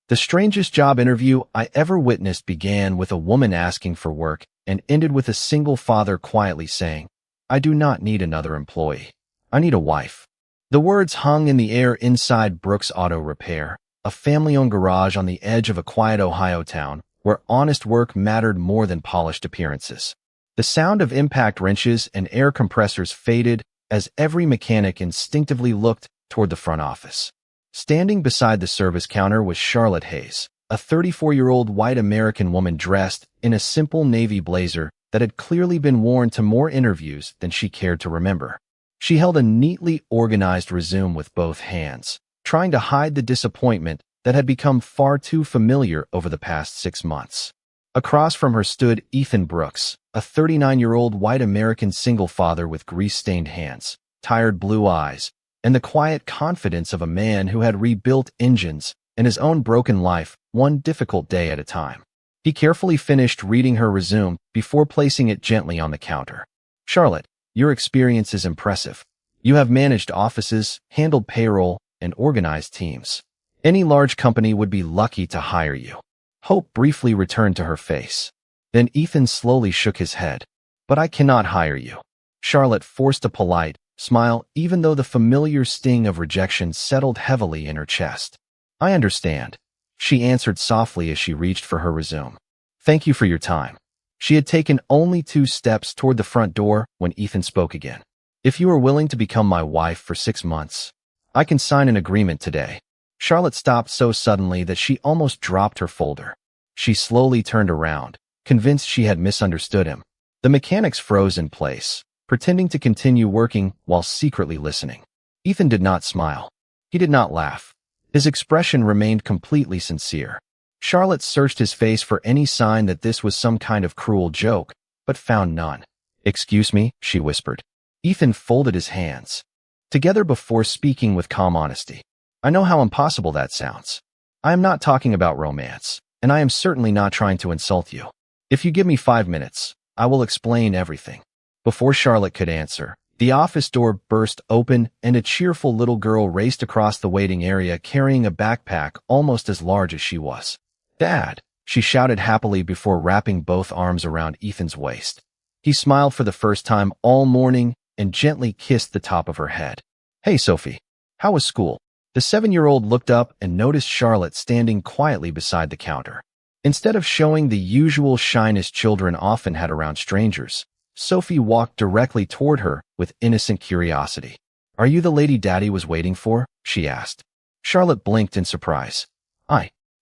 The strangest job interview I ever witnessed began with a woman asking for work and ended with a single father quietly saying, "I do not need another employee. I need a wife." The words hung in the air inside Brooks Auto Repair, a family-owned garage on the edge of a quiet Ohio town where honest work mattered more than polished appearances. The sound of impact wrenches and air compressors faded as every mechanic instinctively looked toward the front office. Standing beside the service counter was Charlotte Hayes, a 34-year-old white American woman dressed in a simple navy blazer that had clearly been worn to more interviews than she cared to remember. She held a neatly organized resume with both hands, trying to hide the disappointment that had become far too familiar over the past 6 months. Across from her stood Ethan Brooks, a 39-year-old white American single father with grease-stained hands, tired blue eyes, and the quiet confidence of a man who had rebuilt engines in his own broken life one difficult day at a time. He carefully finished reading her resume before placing it gently on the counter. "Charlotte, your experience is impressive. You have managed offices, handled payroll, and organized teams. Any large company would be lucky to hire you." Hope briefly returned to her face. Then Ethan slowly shook his head. "But I cannot hire you." Charlotte forced a polite smile even though the familiar sting of rejection settled heavily in her chest. "I understand," she answered softly as she reached for her resume. "Thank you for your time." She had taken only 2 steps toward the front door when Ethan spoke again. "If you are willing to become my wife for 6 months, I can sign an agreement today." Charlotte stopped so suddenly that she almost dropped her folder. She slowly turned around, convinced she had misunderstood him. The mechanics froze in place, pretending to continue working while secretly listening. Ethan did not smile. He did not laugh. His expression remained completely sincere. Charlotte searched his face for any sign that this was some kind of cruel joke, but found none. "Excuse me," she whispered. Ethan folded his hands together before speaking with calm honesty. "I know how impossible that sounds. I am not talking about romance, and I am certainly not trying to insult you. If you give me 5 minutes, I will explain everything." Before Charlotte could answer, the office door burst open and a cheerful little girl raced across the waiting area carrying a backpack almost as large as she was. "Dad!" she shouted happily before wrapping both arms around Ethan's waist. He smiled for the first time all morning and gently kissed the top of her head. "Hey, Sophie. How was school?" The 7-year-old looked up and noticed Charlotte standing quietly beside the counter. Instead of showing the usual shyness children often had around strangers, Sophie walked directly toward her with innocent curiosity. "Are you the lady Daddy was waiting for?" she asked. Charlotte blinked in surprise.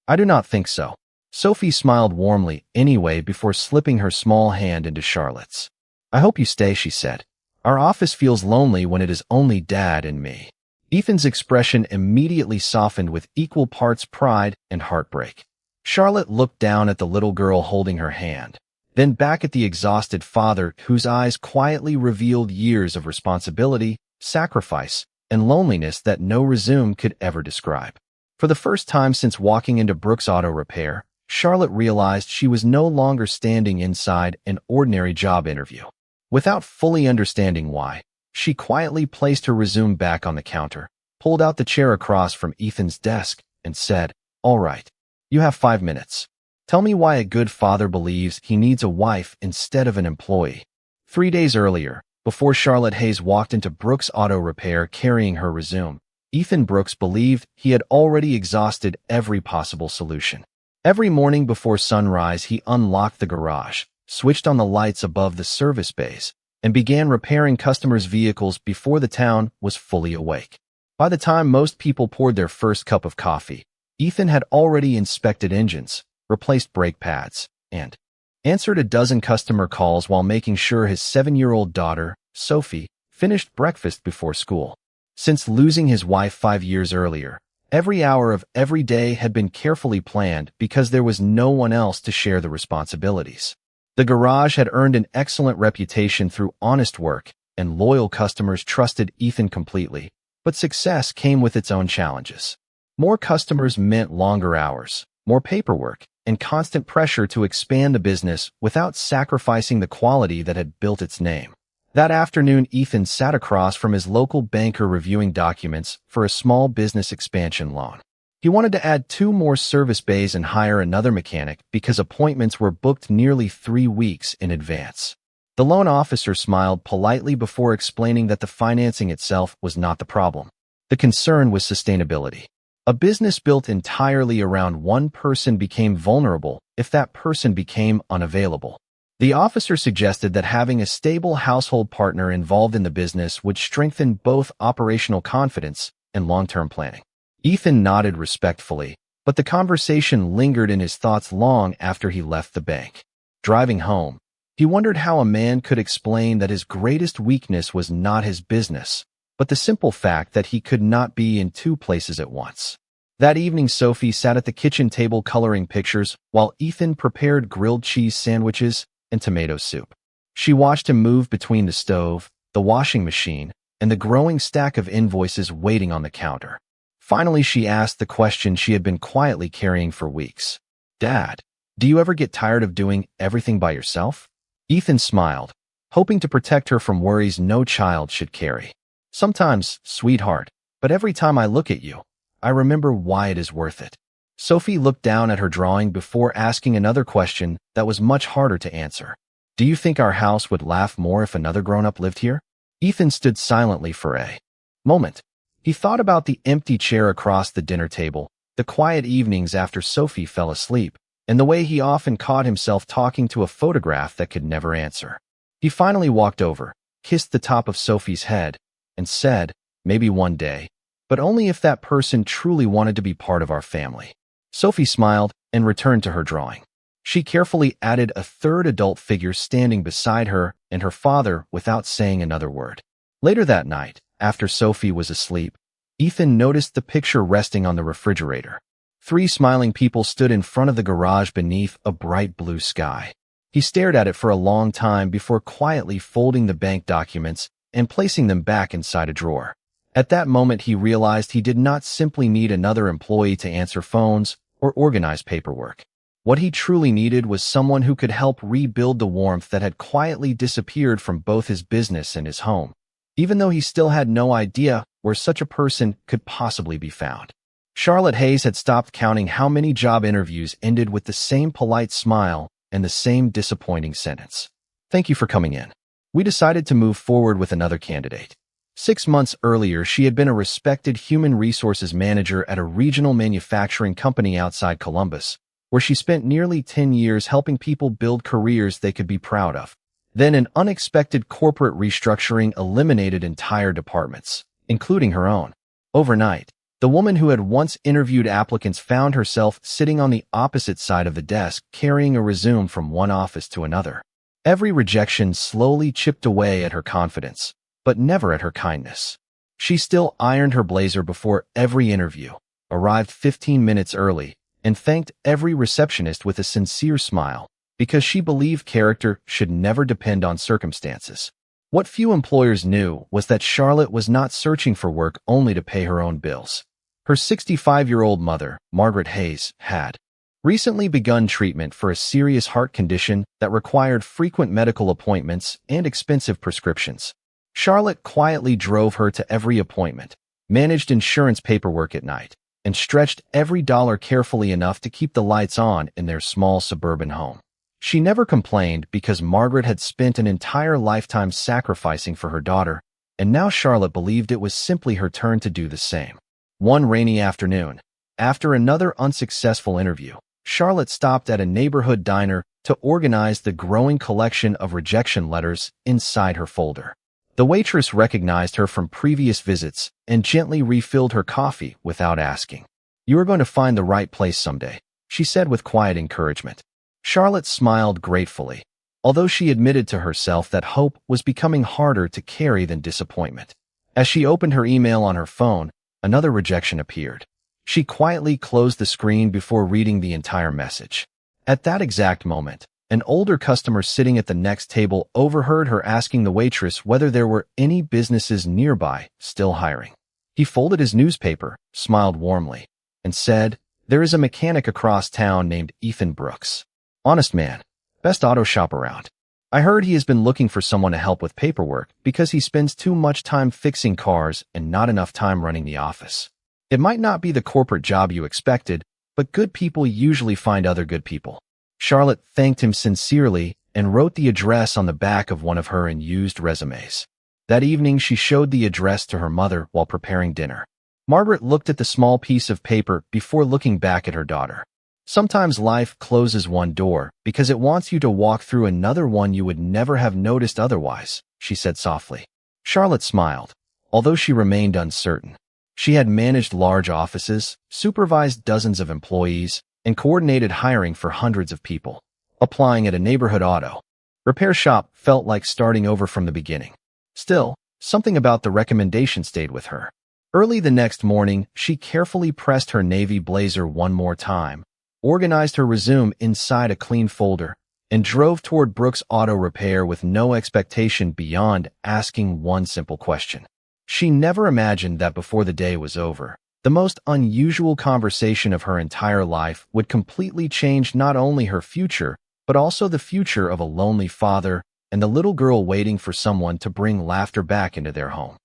I do not think so." Sophie smiled warmly anyway before slipping her small hand into Charlotte's. "I hope you stay," she said. "Our office feels lonely when it is only Dad and me." Ethan's expression immediately softened with equal parts pride and heartbreak. Charlotte looked down at the little girl holding her hand, then back at the exhausted father whose eyes quietly revealed years of responsibility, sacrifice, and loneliness that no resume could ever describe. For the first time since walking into Brooks Auto Repair, Charlotte realized she was no longer standing inside an ordinary job interview. Without fully understanding why, she quietly placed her resume back on the counter, pulled out the chair across from Ethan's desk, and said, "All right, you have 5 minutes. Tell me why a good father believes he needs a wife instead of an employee." 3 days earlier, before Charlotte Hayes walked into Brooks Auto Repair carrying her resume, Ethan Brooks believed he had already exhausted every possible solution. Every morning before sunrise, he unlocked the garage, switched on the lights above the service bays, and began repairing customers' vehicles before the town was fully awake. By the time most people poured their first cup of coffee, Ethan had already inspected engines, replaced brake pads, and answered a dozen customer calls while making sure his 7-year-old daughter, Sophie, finished breakfast before school. Since losing his wife 5 years earlier, every hour of every day had been carefully planned because there was no one else to share the responsibilities. The garage had earned an excellent reputation through honest work, and loyal customers trusted Ethan completely, but success came with its own challenges. More customers meant longer hours, more paperwork, and constant pressure to expand the business without sacrificing the quality that had built its name. That afternoon, Ethan sat across from his local banker reviewing documents for a small business expansion loan. He wanted to add 2 more service bays and hire another mechanic because appointments were booked nearly 3 weeks in advance. The loan officer smiled politely before explaining that the financing itself was not the problem. The concern was sustainability. A business built entirely around one person became vulnerable if that person became unavailable. The officer suggested that having a stable household partner involved in the business would strengthen both operational confidence and long-term planning. Ethan nodded respectfully, but the conversation lingered in his thoughts long after he left the bank. Driving home, he wondered how a man could explain that his greatest weakness was not his business, but the simple fact that he could not be in 2 places at once. That evening, Sophie sat at the kitchen table coloring pictures while Ethan prepared grilled cheese sandwiches and tomato soup. She watched him move between the stove, the washing machine, and the growing stack of invoices waiting on the counter. Finally, she asked the question she had been quietly carrying for weeks. "Dad, do you ever get tired of doing everything by yourself?" Ethan smiled, hoping to protect her from worries no child should carry. "Sometimes, sweetheart, but every time I look at you, I remember why it is worth it." Sophie looked down at her drawing before asking another question that was much harder to answer. "Do you think our house would laugh more if another grown-up lived here?" Ethan stood silently for a moment. He thought about the empty chair across the dinner table, the quiet evenings after Sophie fell asleep, and the way he often caught himself talking to a photograph that could never answer. He finally walked over, kissed the top of Sophie's head, and said, "Maybe one day, but only if that person truly wanted to be part of our family." Sophie smiled and returned to her drawing. She carefully added a third adult figure standing beside her and her father without saying another word. Later that night, after Sophie was asleep, Ethan noticed the picture resting on the refrigerator. 3 smiling people stood in front of the garage beneath a bright blue sky. He stared at it for a long time before quietly folding the bank documents and placing them back inside a drawer. At that moment, he realized he did not simply need another employee to answer phones or organize paperwork. What he truly needed was someone who could help rebuild the warmth that had quietly disappeared from both his business and his home, even though he still had no idea where such a person could possibly be found. Charlotte Hayes had stopped counting how many job interviews ended with the same polite smile and the same disappointing sentence. "Thank you for coming in. We decided to move forward with another candidate." 6 months earlier, she had been a respected human resources manager at a regional manufacturing company outside Columbus, where she spent nearly 10 years helping people build careers they could be proud of. Then an unexpected corporate restructuring eliminated entire departments, including her own. Overnight, the woman who had once interviewed applicants found herself sitting on the opposite side of the desk, carrying a resume from one office to another. Every rejection slowly chipped away at her confidence, but never at her kindness. She still ironed her blazer before every interview, arrived 15 minutes early, and thanked every receptionist with a sincere smile, because she believed character should never depend on circumstances. What few employers knew was that Charlotte was not searching for work only to pay her own bills. Her 65-year-old mother, Margaret Hayes, had recently begun treatment for a serious heart condition that required frequent medical appointments and expensive prescriptions. Charlotte quietly drove her to every appointment, managed insurance paperwork at night, and stretched every dollar carefully enough to keep the lights on in their small suburban home. She never complained because Margaret had spent an entire lifetime sacrificing for her daughter, and now Charlotte believed it was simply her turn to do the same. One rainy afternoon, after another unsuccessful interview, Charlotte stopped at a neighborhood diner to organize the growing collection of rejection letters inside her folder. The waitress recognized her from previous visits and gently refilled her coffee without asking. "You are going to find the right place someday," she said with quiet encouragement. Charlotte smiled gratefully, although she admitted to herself that hope was becoming harder to carry than disappointment. As she opened her email on her phone, another rejection appeared. She quietly closed the screen before reading the entire message. At that exact moment, an older customer sitting at the next table overheard her asking the waitress whether there were any businesses nearby still hiring. He folded his newspaper, smiled warmly, and said, "There is a mechanic across town named Ethan Brooks. Honest man, best auto shop around. I heard he has been looking for someone to help with paperwork because he spends too much time fixing cars and not enough time running the office." It might not be the corporate job you expected, but good people usually find other good people. Charlotte thanked him sincerely and wrote the address on the back of one of her unused resumes. That evening, she showed the address to her mother while preparing dinner. Margaret looked at the small piece of paper before looking back at her daughter. Sometimes life closes one door because it wants you to walk through another one you would never have noticed otherwise, she said softly. Charlotte smiled, although she remained uncertain. She had managed large offices, supervised dozens of employees, and coordinated hiring for hundreds of people. Applying at a neighborhood auto repair shop felt like starting over from the beginning. Still, something about the recommendation stayed with her. Early the next morning, she carefully pressed her navy blazer one more time, organized her resume inside a clean folder, and drove toward Brooks Auto Repair with no expectation beyond asking one simple question. She never imagined that before the day was over, the most unusual conversation of her entire life would completely change not only her future, but also the future of a lonely father and the little girl waiting for someone to bring laughter back into their home.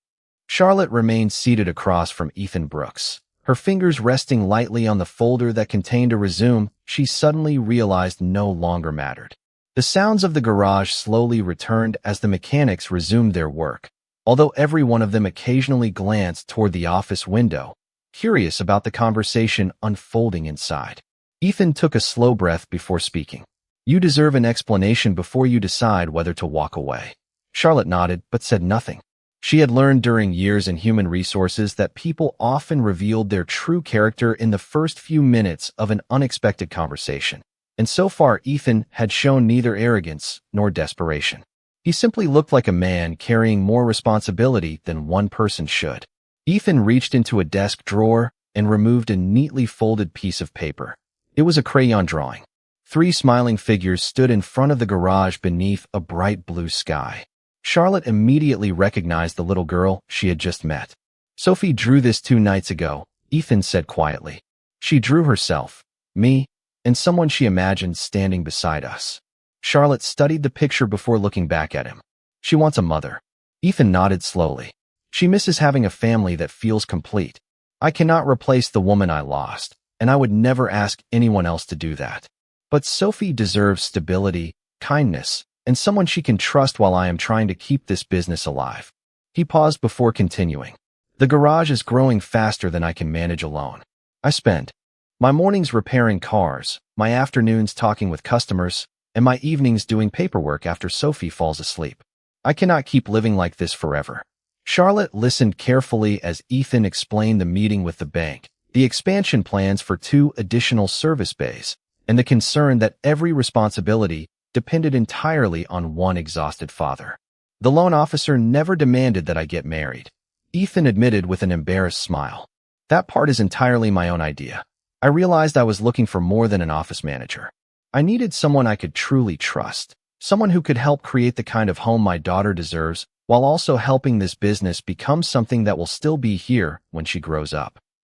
Charlotte remained seated across from Ethan Brooks, her fingers resting lightly on the folder that contained a resume she suddenly realized no longer mattered. The sounds of the garage slowly returned as the mechanics resumed their work, although every one of them occasionally glanced toward the office window, curious about the conversation unfolding inside. Ethan took a slow breath before speaking. "You deserve an explanation before you decide whether to walk away." Charlotte nodded but said nothing. She had learned during years in human resources that people often revealed their true character in the first few minutes of an unexpected conversation. And so far, Ethan had shown neither arrogance nor desperation. He simply looked like a man carrying more responsibility than one person should. Ethan reached into a desk drawer and removed a neatly folded piece of paper. It was a crayon drawing. 3 smiling figures stood in front of the garage beneath a bright blue sky. Charlotte immediately recognized the little girl she had just met. "Sophie drew this 2 nights ago," Ethan said quietly. "She drew herself, me, and someone she imagined standing beside us." Charlotte studied the picture before looking back at him. "She wants a mother." Ethan nodded slowly. "She misses having a family that feels complete. I cannot replace the woman I lost, and I would never ask anyone else to do that. But Sophie deserves stability, kindness, and someone she can trust while I am trying to keep this business alive." He paused before continuing. "The garage is growing faster than I can manage alone. I spend my mornings repairing cars, my afternoons talking with customers, and my evenings doing paperwork after Sophie falls asleep. I cannot keep living like this forever." Charlotte listened carefully as Ethan explained the meeting with the bank, the expansion plans for 2 additional service bays, and the concern that every responsibility depended entirely on one exhausted father. "The loan officer never demanded that I get married," Ethan admitted with an embarrassed smile. "That part is entirely my own idea. I realized I was looking for more than an office manager. I needed someone I could truly trust, someone who could help create the kind of home my daughter deserves while also helping this business become something that will still be here when she grows up."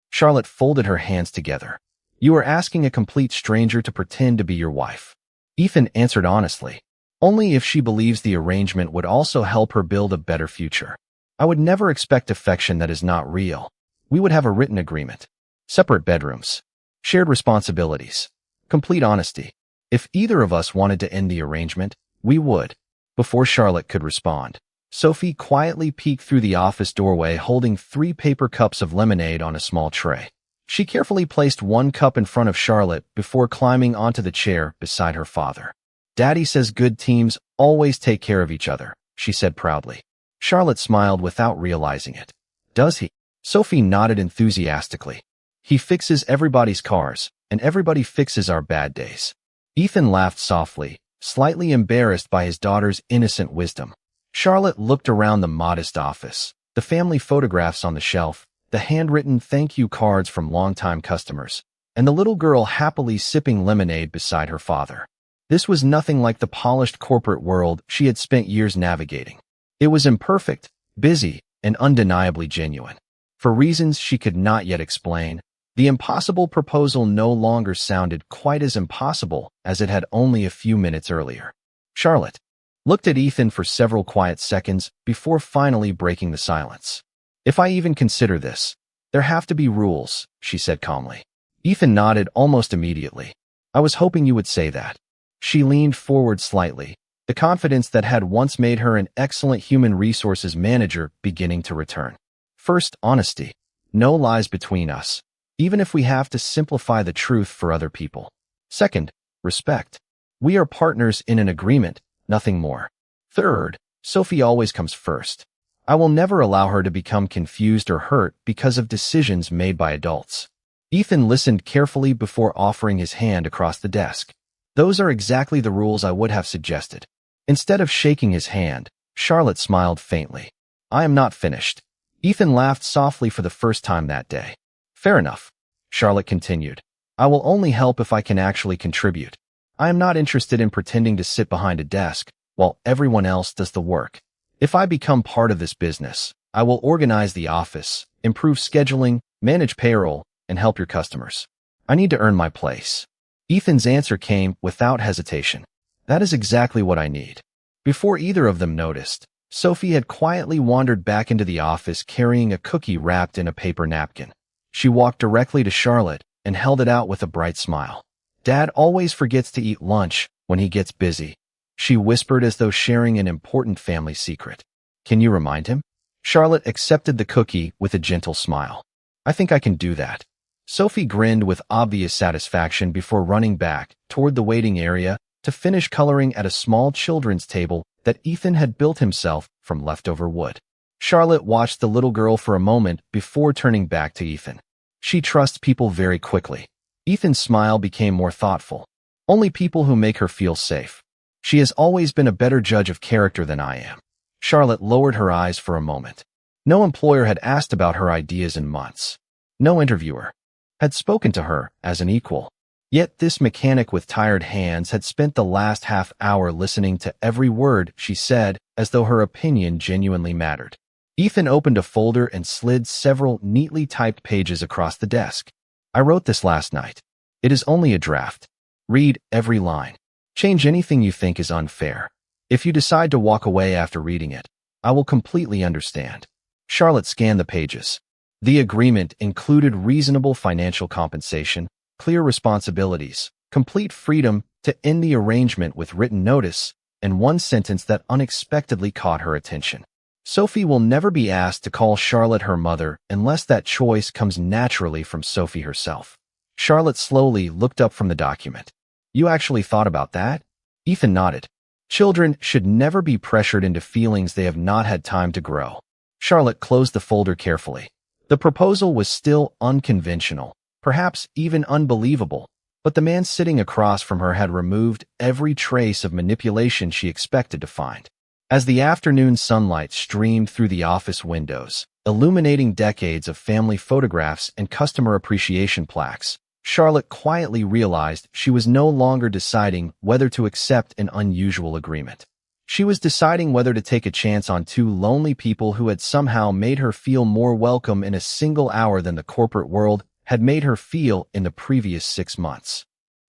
Charlotte folded her hands together. "You are asking a complete stranger to pretend to be your wife." Ethan answered honestly. "Only if she believes the arrangement would also help her build a better future. I would never expect affection that is not real. We would have a written agreement. Separate bedrooms. Shared responsibilities. Complete honesty. If either of us wanted to end the arrangement, we would." Before Charlotte could respond, Sophie quietly peeked through the office doorway holding 3 paper cups of lemonade on a small tray. She carefully placed 1 cup in front of Charlotte before climbing onto the chair beside her father. "Daddy says good teams always take care of each other," she said proudly. Charlotte smiled without realizing it. "Does he?" Sophie nodded enthusiastically. "He fixes everybody's cars, and everybody fixes our bad days." Ethan laughed softly, slightly embarrassed by his daughter's innocent wisdom. Charlotte looked around the modest office, the family photographs on the shelf, the handwritten thank you cards from longtime customers, and the little girl happily sipping lemonade beside her father. This was nothing like the polished corporate world she had spent years navigating. It was imperfect, busy, and undeniably genuine. For reasons she could not yet explain, the impossible proposal no longer sounded quite as impossible as it had only a few minutes earlier. Charlotte looked at Ethan for several quiet seconds before finally breaking the silence. "If I even consider this, There have to be rules, she said calmly. Ethan nodded almost immediately. I was hoping you would say that. She leaned forward slightly, the confidence that had once made her an excellent human resources manager beginning to return. First, honesty. No lies between us, even if we have to simplify the truth for other people. Second, respect. We are partners in an agreement, nothing more. Third, Sophie always comes first. I will never allow her to become confused or hurt because of decisions made by adults. Ethan listened carefully before offering his hand across the desk. Those are exactly the rules I would have suggested. Instead of shaking his hand, Charlotte smiled faintly. I am not finished. Ethan laughed softly for the first time that day. Fair enough, Charlotte continued. I will only help if I can actually contribute. I am not interested in pretending to sit behind a desk while everyone else does the work. If I become part of this business, I will organize the office, improve scheduling, manage payroll, and help your customers. I need to earn my place. Ethan's answer came without hesitation. That is exactly what I need. Before either of them noticed, Sophie had quietly wandered back into the office carrying a cookie wrapped in a paper napkin. She walked directly to Charlotte and held it out with a bright smile. Dad always forgets to eat lunch when he gets busy, she whispered as though sharing an important family secret. Can you remind him? Charlotte accepted the cookie with a gentle smile. I think I can do that. Sophie grinned with obvious satisfaction before running back toward the waiting area to finish coloring at a small children's table that Ethan had built himself from leftover wood. Charlotte watched the little girl for a moment before turning back to Ethan. She trusts people very quickly. Ethan's smile became more thoughtful. Only people who make her feel safe. She has always been a better judge of character than I am. Charlotte lowered her eyes for a moment. No employer had asked about her ideas in months. No interviewer had spoken to her as an equal. Yet this mechanic with tired hands had spent the last half hour listening to every word she said as though her opinion genuinely mattered. Ethan opened a folder and slid several neatly typed pages across the desk. I wrote this last night. It is only a draft. Read every line. Change anything you think is unfair. If you decide to walk away after reading it, I will completely understand. Charlotte scanned the pages. The agreement included reasonable financial compensation, clear responsibilities, complete freedom to end the arrangement with written notice, and one sentence that unexpectedly caught her attention. Sophie will never be asked to call Charlotte her mother unless that choice comes naturally from Sophie herself. Charlotte slowly looked up from the document. You actually thought about that? Ethan nodded. Children should never be pressured into feelings they have not had time to grow. Charlotte closed the folder carefully. The proposal was still unconventional, perhaps even unbelievable, but the man sitting across from her had removed every trace of manipulation she expected to find. As the afternoon sunlight streamed through the office windows, illuminating decades of family photographs and customer appreciation plaques, Charlotte quietly realized she was no longer deciding whether to accept an unusual agreement. She was deciding whether to take a chance on two lonely people who had somehow made her feel more welcome in a single hour than the corporate world had made her feel in the previous 6 months.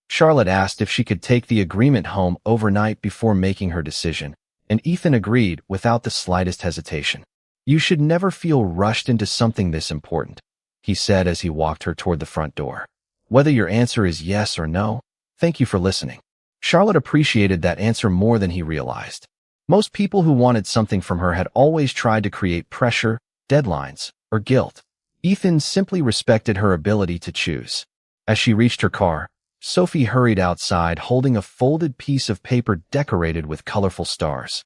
Charlotte asked if she could take the agreement home overnight before making her decision, and Ethan agreed without the slightest hesitation. You should never feel rushed into something this important, he said as he walked her toward the front door. Whether your answer is yes or no, thank you for listening. Charlotte appreciated that answer more than he realized. Most people who wanted something from her had always tried to create pressure, deadlines, or guilt. Ethan simply respected her ability to choose. As she reached her car, Sophie hurried outside holding a folded piece of paper decorated with colorful stars.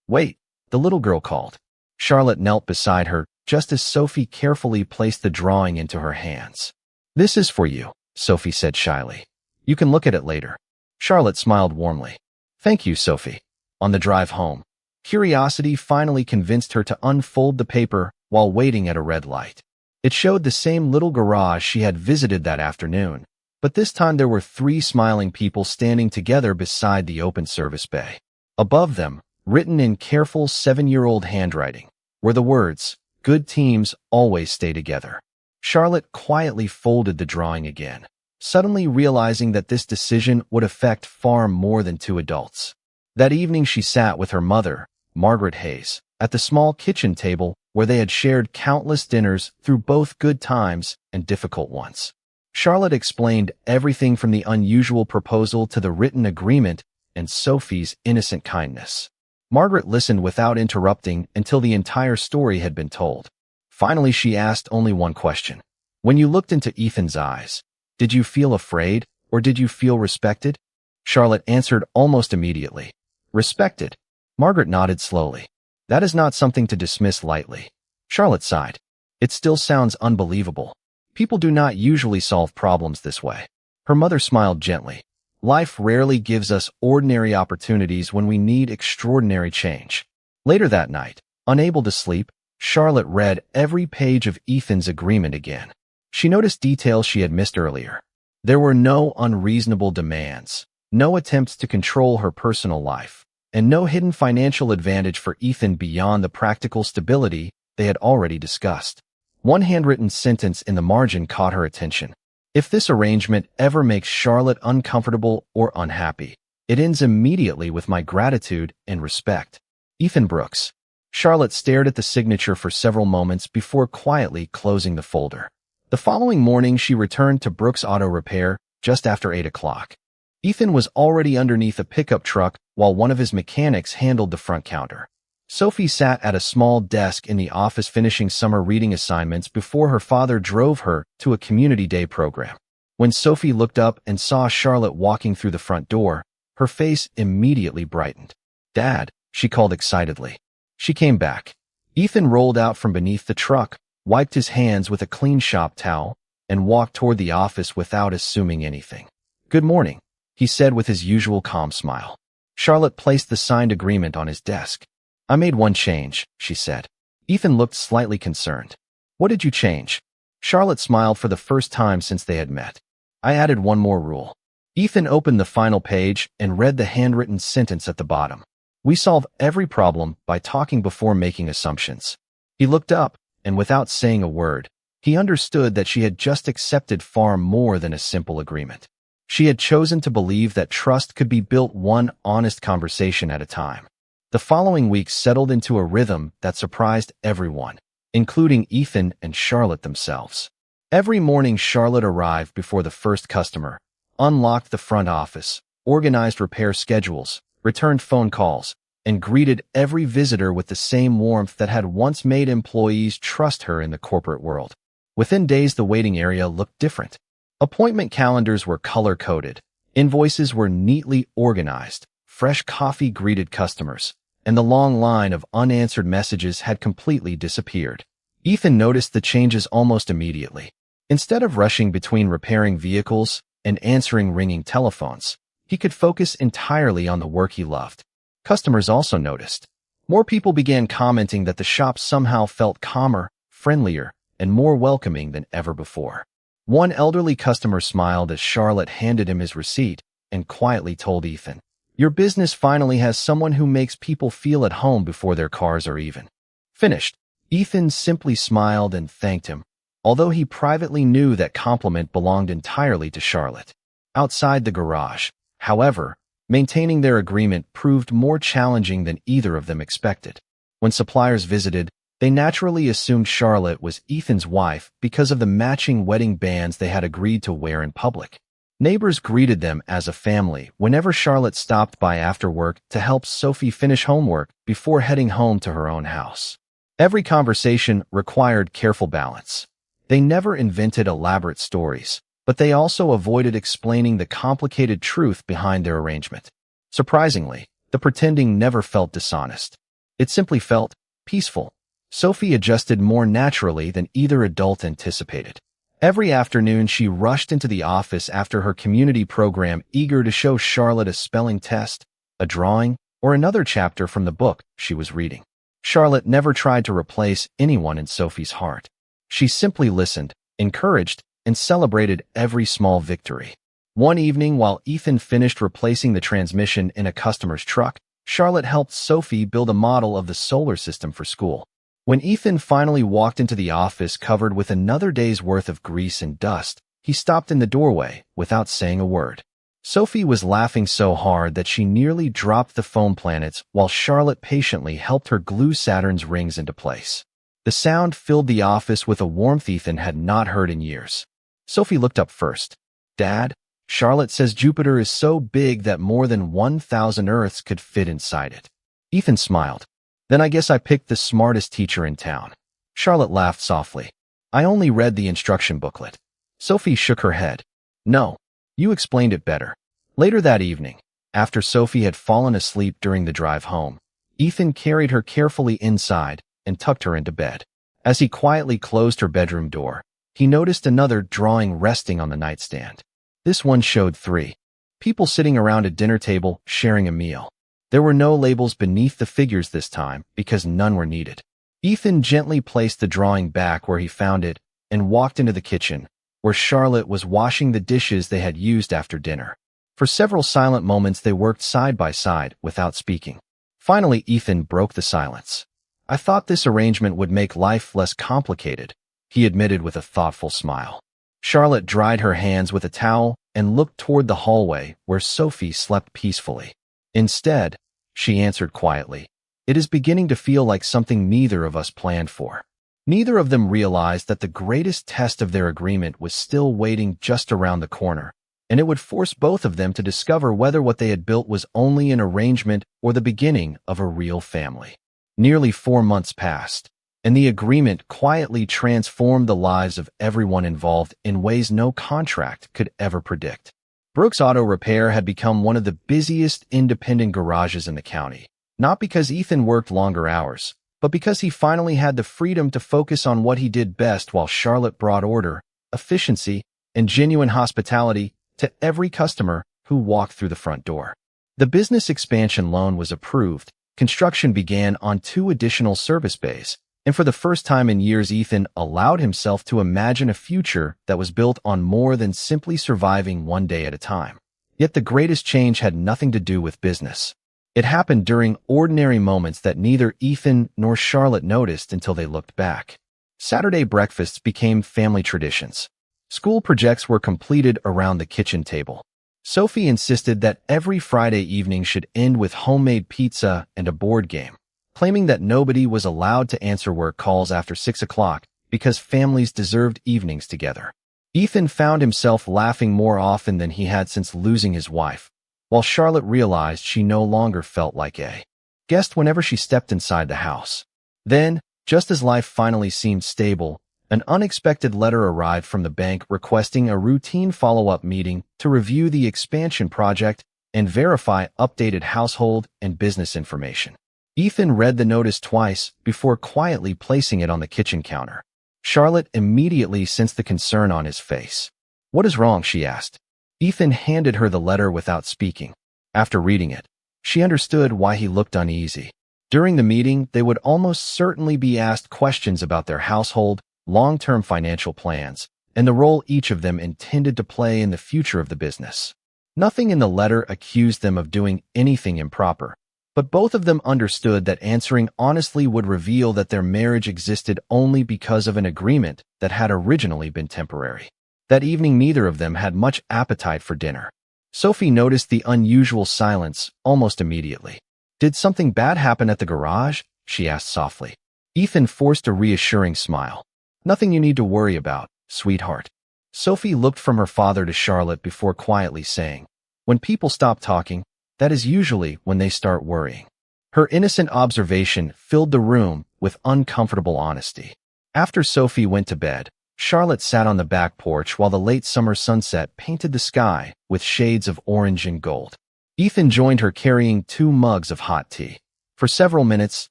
Wait, the little girl called. Charlotte knelt beside her just as Sophie carefully placed the drawing into her hands. This is for you, Sophie said shyly. You can look at it later. Charlotte smiled warmly. Thank you, Sophie. On the drive home, curiosity finally convinced her to unfold the paper while waiting at a red light. It showed the same little garage she had visited that afternoon, but this time there were 3 smiling people standing together beside the open service bay. Above them, written in careful 7-year-old handwriting, were the words, "Good teams always stay together." Charlotte quietly folded the drawing again, suddenly realizing that this decision would affect far more than 2 adults. That evening she sat with her mother, Margaret Hayes, at the small kitchen table where they had shared countless dinners through both good times and difficult ones. Charlotte explained everything from the unusual proposal to the written agreement and Sophie's innocent kindness. Margaret listened without interrupting until the entire story had been told. Finally, she asked only one question. When you looked into Ethan's eyes, did you feel afraid or did you feel respected? Charlotte answered almost immediately. Respected. Margaret nodded slowly. That is not something to dismiss lightly. Charlotte sighed. It still sounds unbelievable. People do not usually solve problems this way. Her mother smiled gently. Life rarely gives us ordinary opportunities when we need extraordinary change. Later that night, unable to sleep, Charlotte read every page of Ethan's agreement again. She noticed details she had missed earlier. There were no unreasonable demands, no attempts to control her personal life, and no hidden financial advantage for Ethan beyond the practical stability they had already discussed. One handwritten sentence in the margin caught her attention. If this arrangement ever makes Charlotte uncomfortable or unhappy, it ends immediately with my gratitude and respect. Ethan Brooks. Charlotte stared at the signature for several moments before quietly closing the folder. The following morning, she returned to Brooks Auto Repair just after 8 o'clock. Ethan was already underneath a pickup truck while one of his mechanics handled the front counter. Sophie sat at a small desk in the office finishing summer reading assignments before her father drove her to a community day program. When Sophie looked up and saw Charlotte walking through the front door, her face immediately brightened. "Dad," she called excitedly. She came back. Ethan rolled out from beneath the truck, wiped his hands with a clean shop towel, and walked toward the office without assuming anything. "Good morning," he said with his usual calm smile. Charlotte placed the signed agreement on his desk. "I made one change," she said. Ethan looked slightly concerned. "What did you change?" Charlotte smiled for the first time since they had met. "I added one more rule." Ethan opened the final page and read the handwritten sentence at the bottom. "We solve every problem by talking before making assumptions." He looked up, and without saying a word, he understood that she had just accepted far more than a simple agreement. She had chosen to believe that trust could be built one honest conversation at a time. The following week settled into a rhythm that surprised everyone, including Ethan and Charlotte themselves. Every morning, Charlotte arrived before the first customer, unlocked the front office, organized repair schedules, returned phone calls, and greeted every visitor with the same warmth that had once made employees trust her in the corporate world. Within days, the waiting area looked different. Appointment calendars were color-coded, invoices were neatly organized, fresh coffee greeted customers, and the long line of unanswered messages had completely disappeared. Ethan noticed the changes almost immediately. Instead of rushing between repairing vehicles and answering ringing telephones, he could focus entirely on the work he loved. Customers also noticed. More people began commenting that the shop somehow felt calmer, friendlier, and more welcoming than ever before. One elderly customer smiled as Charlotte handed him his receipt and quietly told Ethan, "Your business finally has someone who makes people feel at home before their cars are even finished." Ethan simply smiled and thanked him, although he privately knew that compliment belonged entirely to Charlotte. Outside the garage, however, maintaining their agreement proved more challenging than either of them expected. When suppliers visited, they naturally assumed Charlotte was Ethan's wife because of the matching wedding bands they had agreed to wear in public. Neighbors greeted them as a family whenever Charlotte stopped by after work to help Sophie finish homework before heading home to her own house. Every conversation required careful balance. They never invented elaborate stories, but they also avoided explaining the complicated truth behind their arrangement. Surprisingly, the pretending never felt dishonest. It simply felt peaceful. Sophie adjusted more naturally than either adult anticipated. Every afternoon, she rushed into the office after her community program, eager to show Charlotte a spelling test, a drawing, or another chapter from the book she was reading. Charlotte never tried to replace anyone in Sophie's heart. She simply listened, encouraged, and celebrated every small victory. One evening, while Ethan finished replacing the transmission in a customer's truck, Charlotte helped Sophie build a model of the solar system for school. When Ethan finally walked into the office covered with another day's worth of grease and dust, he stopped in the doorway without saying a word. Sophie was laughing so hard that she nearly dropped the foam planets while Charlotte patiently helped her glue Saturn's rings into place. The sound filled the office with a warmth Ethan had not heard in years. Sophie looked up first. "Dad, Charlotte says Jupiter is so big that more than 1,000 Earths could fit inside it." Ethan smiled. "Then I guess I picked the smartest teacher in town." Charlotte laughed softly. "I only read the instruction booklet." Sophie shook her head. "No, you explained it better." Later that evening, after Sophie had fallen asleep during the drive home, Ethan carried her carefully inside and tucked her into bed. As he quietly closed her bedroom door, he noticed another drawing resting on the nightstand. This one showed 3 people sitting around a dinner table sharing a meal. There were no labels beneath the figures this time because none were needed. Ethan gently placed the drawing back where he found it and walked into the kitchen, where Charlotte was washing the dishes they had used after dinner. For several silent moments they worked side by side without speaking. Finally, Ethan broke the silence. "I thought this arrangement would make life less complicated," he admitted with a thoughtful smile. Charlotte dried her hands with a towel and looked toward the hallway where Sophie slept peacefully. "Instead," she answered quietly, "it is beginning to feel like something neither of us planned for." Neither of them realized that the greatest test of their agreement was still waiting just around the corner, and it would force both of them to discover whether what they had built was only an arrangement or the beginning of a real family. Nearly 4 months passed, and the agreement quietly transformed the lives of everyone involved in ways no contract could ever predict. Brooks Auto Repair had become one of the busiest independent garages in the county, not because Ethan worked longer hours, but because he finally had the freedom to focus on what he did best while Charlotte brought order, efficiency, and genuine hospitality to every customer who walked through the front door. The business expansion loan was approved. Construction began on 2 additional service bays, and for the first time in years Ethan allowed himself to imagine a future that was built on more than simply surviving one day at a time. Yet the greatest change had nothing to do with business. It happened during ordinary moments that neither Ethan nor Charlotte noticed until they looked back. Saturday breakfasts became family traditions. School projects were completed around the kitchen table. Sophie insisted that every Friday evening should end with homemade pizza and a board game, claiming that nobody was allowed to answer work calls after 6 o'clock because families deserved evenings together. Ethan found himself laughing more often than he had since losing his wife, while Charlotte realized she no longer felt like a guest whenever she stepped inside the house. Then, just as life finally seemed stable, an unexpected letter arrived from the bank requesting a routine follow-up meeting to review the expansion project and verify updated household and business information. Ethan read the notice twice before quietly placing it on the kitchen counter. Charlotte immediately sensed the concern on his face. "What is wrong?" she asked. Ethan handed her the letter without speaking. After reading it, she understood why he looked uneasy. During the meeting, they would almost certainly be asked questions about their household, long-term financial plans, and the role each of them intended to play in the future of the business. Nothing in the letter accused them of doing anything improper, but both of them understood that answering honestly would reveal that their marriage existed only because of an agreement that had originally been temporary. That evening, neither of them had much appetite for dinner. Sophie noticed the unusual silence almost immediately. "Did something bad happen at the garage?" she asked softly. Ethan forced a reassuring smile. "Nothing you need to worry about, sweetheart." Sophie looked from her father to Charlotte before quietly saying, "When people stop talking, that is usually when they start worrying." Her innocent observation filled the room with uncomfortable honesty. After Sophie went to bed, Charlotte sat on the back porch while the late summer sunset painted the sky with shades of orange and gold. Ethan joined her carrying 2 mugs of hot tea. For several minutes,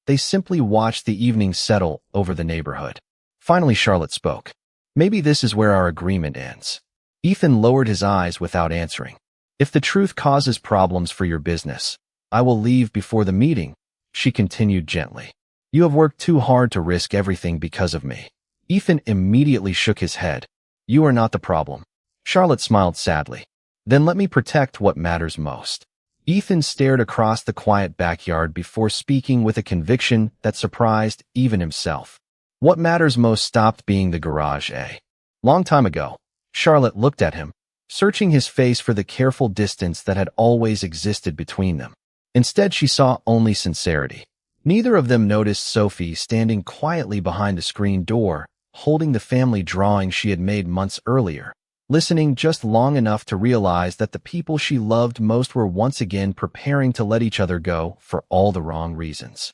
they simply watched the evening settle over the neighborhood. Finally, Charlotte spoke. "Maybe this is where our agreement ends." Ethan lowered his eyes without answering. "If the truth causes problems for your business, I will leave before the meeting," she continued gently. "You have worked too hard to risk everything because of me." Ethan immediately shook his head. "You are not the problem." Charlotte smiled sadly. "Then let me protect what matters most." Ethan stared across the quiet backyard before speaking with a conviction that surprised even himself. What matters most stopped being the garage a long time ago. Charlotte looked at him, searching his face for the careful distance that had always existed between them. Instead, she saw only sincerity. Neither of them noticed Sophie standing quietly behind the screen door, holding the family drawing she had made months earlier, listening just long enough to realize that the people she loved most were once again preparing to let each other go for all the wrong reasons.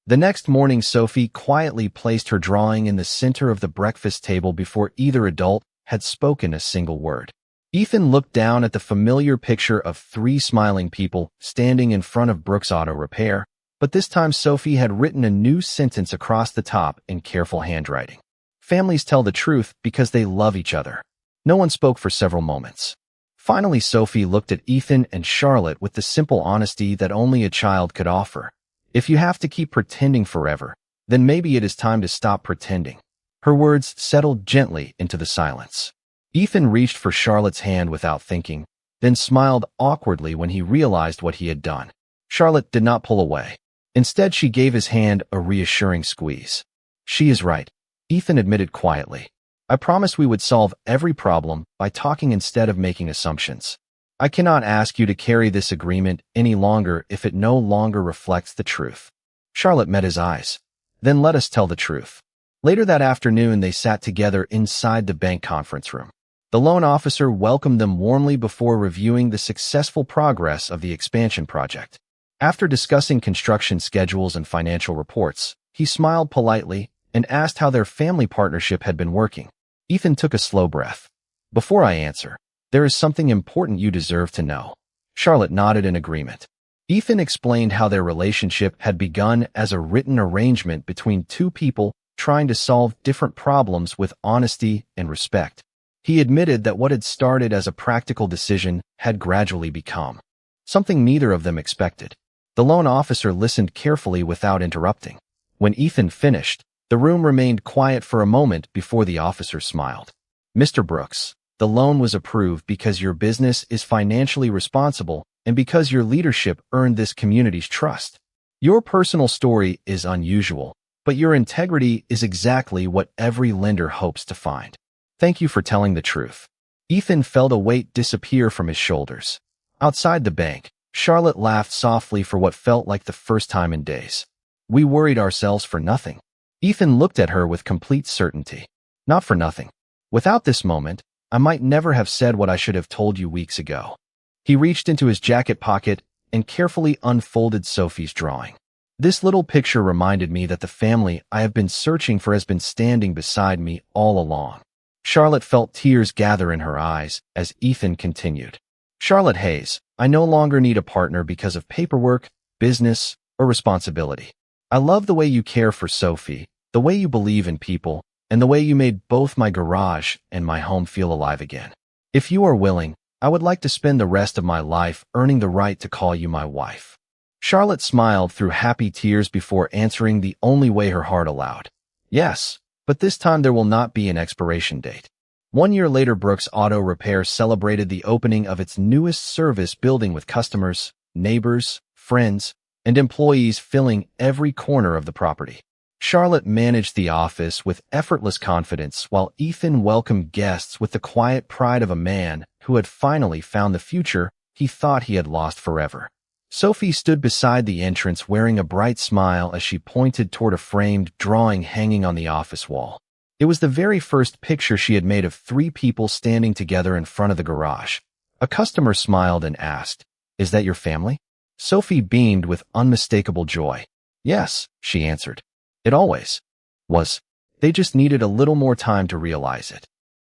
The next morning, Sophie quietly placed her drawing in the center of the breakfast table before either adult had spoken a single word. Ethan looked down at the familiar picture of three smiling people standing in front of Brooks Auto Repair, but this time Sophie had written a new sentence across the top in careful handwriting. Families tell the truth because they love each other. No one spoke for several moments. Finally, Sophie looked at Ethan and Charlotte with the simple honesty that only a child could offer. If you have to keep pretending forever, then maybe it is time to stop pretending. Her words settled gently into the silence. Ethan reached for Charlotte's hand without thinking, then smiled awkwardly when he realized what he had done. Charlotte did not pull away. Instead, she gave his hand a reassuring squeeze. She is right, Ethan admitted quietly. I promised we would solve every problem by talking instead of making assumptions. I cannot ask you to carry this agreement any longer if it no longer reflects the truth. Charlotte met his eyes. Then let us tell the truth. Later that afternoon, they sat together inside the bank conference room. The loan officer welcomed them warmly before reviewing the successful progress of the expansion project. After discussing construction schedules and financial reports, he smiled politely and asked how their family partnership had been working. Ethan took a slow breath. Before I answer, there is something important you deserve to know. Charlotte nodded in agreement. Ethan explained how their relationship had begun as a written arrangement between two people trying to solve different problems with honesty and respect. He admitted that what had started as a practical decision had gradually become something neither of them expected. The loan officer listened carefully without interrupting. When Ethan finished, the room remained quiet for a moment before the officer smiled. Mr. Brooks, the loan was approved because your business is financially responsible and because your leadership earned this community's trust. Your personal story is unusual, but your integrity is exactly what every lender hopes to find. Thank you for telling the truth. Ethan felt a weight disappear from his shoulders. Outside the bank, Charlotte laughed softly for what felt like the first time in days. We worried ourselves for nothing. Ethan looked at her with complete certainty. Not for nothing. Without this moment, I might never have said what I should have told you weeks ago. He reached into his jacket pocket and carefully unfolded Sophie's drawing. This little picture reminded me that the family I have been searching for has been standing beside me all along. Charlotte felt tears gather in her eyes as Ethan continued. Charlotte Hayes, I no longer need a partner because of paperwork, business, or responsibility. I love the way you care for Sophie, the way you believe in people, and the way you made both my garage and my home feel alive again. If you are willing, I would like to spend the rest of my life earning the right to call you my wife. Charlotte smiled through happy tears before answering the only way her heart allowed. Yes, but this time there will not be an expiration date. 1 year later, Brooks Auto Repair celebrated the opening of its newest service building with customers, neighbors, friends, and employees filling every corner of the property. Charlotte managed the office with effortless confidence while Ethan welcomed guests with the quiet pride of a man who had finally found the future he thought he had lost forever. Sophie stood beside the entrance wearing a bright smile as she pointed toward a framed drawing hanging on the office wall. It was the very first picture she had made of three people standing together in front of the garage. A customer smiled and asked, "Is that your family?" Sophie beamed with unmistakable joy. "Yes," she answered. "It always was. They just needed a little more time to realize it."